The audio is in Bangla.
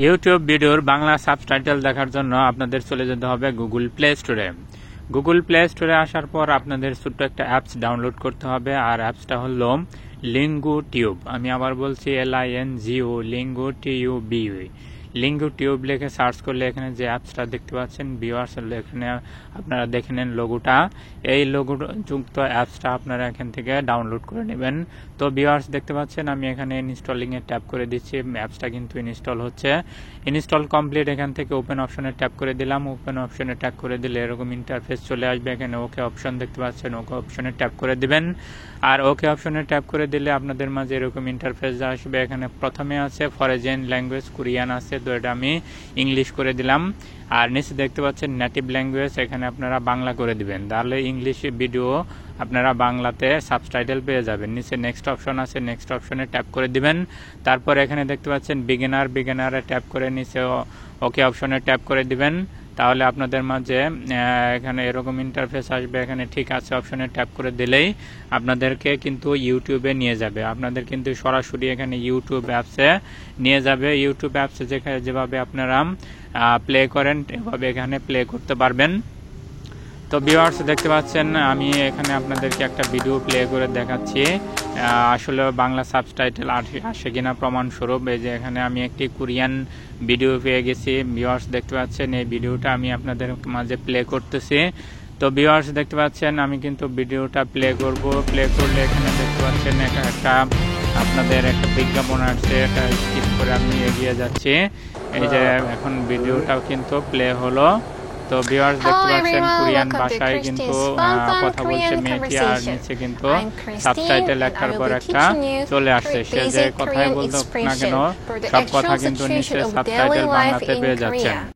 ইউটিউব ভিডিওর বাংলা সাবটাইটেল দেখার জন্য আপনাদের চলে যেতে হবে গুগল প্লে স্টোরে। গুগল প্লে স্টোরে আসার পর আপনাদের ছোট্ট একটা অ্যাপস ডাউনলোড করতে হবে, আর অ্যাপসটা হলো লিঙ্গো টিউব। আমি আবার বলছি LINGO lingo TUB। Lingo tube লিখে সার্চ করলে এখানে যে অ্যাপসটা দেখতে পাচ্ছেন ভিউয়ার্স, এখানে আপনারা দেখে নেন লোগোটা। এই লোগো যুক্ত অ্যাপসটা আপনারা এখান থেকে ডাউনলোড করে নেবেন। তো ভিউয়ার্স দেখতে পাচ্ছেন আমি এখানে ইনস্টলিং এ ট্যাপ করে দিচ্ছি। অ্যাপসটা কিন্তু ইনস্টল হচ্ছে। Install complete. এখান থেকে ওপেন অপশনে ট্যাপ করে দিলাম। ওপেন অপশনে ট্যাপ করে দিলে এরকম ইন্টারফেস চলে আসবে। এখানে ওকে অপশন দেখতে পাচ্ছেন, ওকে অপশনে ট্যাপ করে দিবেন। আর ওকে অপশনে ট্যাপ করে দিলে আপনাদের মাঝে এরকম ইন্টারফেস আসবে। এখানে প্রথমে আছে ফরেন ল্যাঙ্গুয়েজ, কোরিয়ান আছে, তো এটা আমি ইংলিশ করে দিলাম। আর নিচে দেখতে পাচ্ছেন নেটিভ ল্যাঙ্গুয়েজ, এখানে আপনারা বাংলা করে দিবেন, তাহলে ইংলিশ ভিডিও আপনারা বাংলাতে সাবটাইটেল পেয়ে যাবেন। নিচে নেক্সট অপশন আছে, নেক্সট অপশনে ট্যাপ করে দিবেন। তারপর এখানে দেখতে পাচ্ছেন বিগিনারে ট্যাপ করে নিচে ওকে অপশনে ট্যাপ করে দিবেন। তাহলে আপনাদের মাঝে এখানে এরকম ইন্টারফেস আসবে। এখানে ঠিক আছে অপশনে ট্যাপ করে দিলেই আপনাদেরকে কিন্তু ইউটিউবে নিয়ে যাবে। আপনাদের কিন্তু সরাসরি এখানে ইউটিউব অ্যাপসে নিয়ে যাবে। ইউটিউব অ্যাপসে যেভাবে আপনারা প্লে করেন এভাবে এখানে প্লে করতে পারবেন। তো ভিউয়ার্স দেখতে পাচ্ছেন আমি এখানে আপনাদেরকে একটা ভিডিও প্লে করে দেখাচ্ছি, আসলে বাংলা সাবটাইটেল আসে কিনা প্রমাণস্বরূপ। এই যে এখানে আমি একটি কোরিয়ান ভিডিও পেয়ে গেছি। ভিউয়ার্স দেখতে পাচ্ছেন এই ভিডিওটা আমি আপনাদের মাঝে প্লে করতেছি। তো ভিউয়ার্স দেখতে পাচ্ছেন আমি কিন্তু ভিডিওটা প্লে করব। প্লে করলে এখানে দেখতে পাচ্ছেন একটা আপনাদের একটা বিজ্ঞাপন আসছে, এটা স্কিপ করে আমি এগিয়ে যাচ্ছি। এই যে এখন ভিডিওটাও কিন্তু প্লে হলো। তো ভিউয়ার্স দেখতে পাচ্ছেন কোরিয়ান ভাষায় কিন্তু কথা বলছে মেয়েটি, আর নিচে কিন্তু সাবটাইটেল একটার পর একটা চলে আসছে। সে যে কথাই বলতো না কেন সব কথা কিন্তু নিচে সাবটাইটেল বাংলাতে পেয়ে যাচ্ছেন।